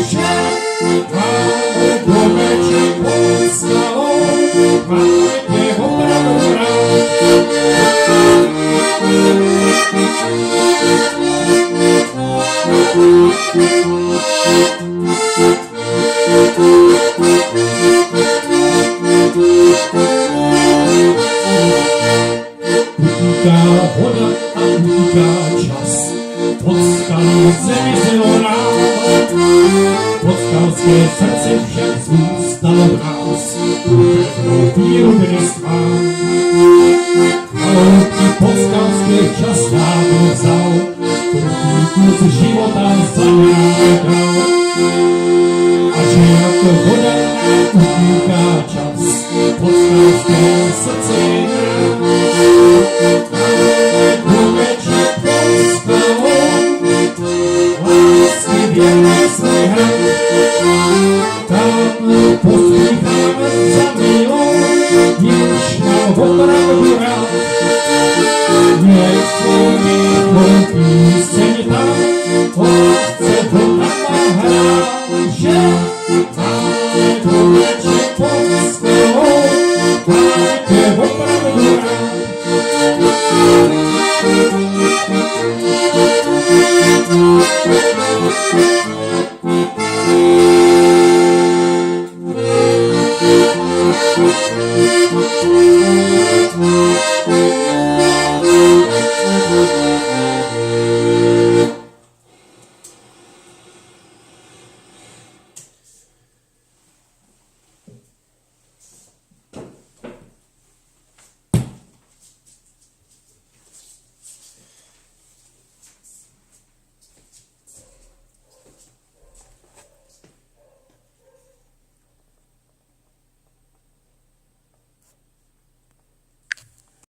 že máme domeček pod skalou, máme ho opravdu rád. Utíká voda a utíká čas, pod skalou zemi zelorává, pod skalské srdce však zůstalo v nás, pevnou víru ministra. Haloubky pod skalské čas dávno vzal, první kus života za námi dal. A že jako voda utíká čas, pod skalské srdce